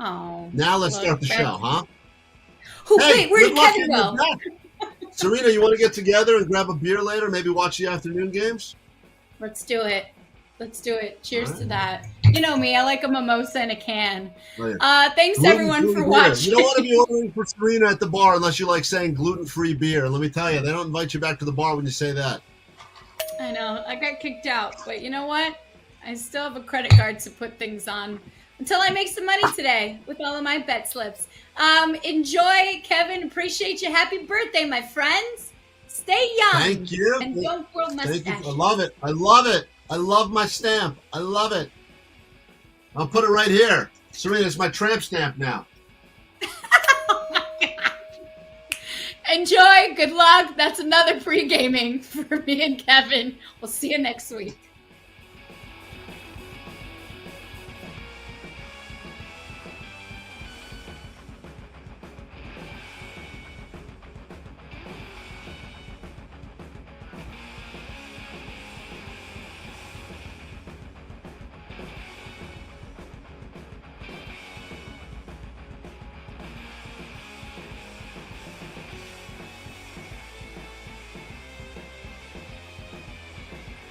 Oh. Now let's start the show, huh? Wait, where did Kevin go? Serena, you want to get together and grab a beer later? Maybe watch the afternoon games? Let's do it. Cheers to that. You know me. I like a mimosa in a can. Thanks, everyone, for watching. You don't want to be ordering for Serena at the bar unless you like saying gluten-free beer. Let me tell you, they don't invite you back to the bar when you say that. I know. I got kicked out. But you know what? I still have a credit card to put things on until I make some money today with all of my bet slips. Enjoy, Kevin. Appreciate you. Happy birthday, my friends. Stay young. Thank you. And don't grow mustaches. Thank you. I love it. I love my stamp. I love it. I'll put it right here. Serena, it's my tramp stamp now. Oh my God. Enjoy. Good luck. That's another pre-gaming for me and Kevin. We'll see you next week.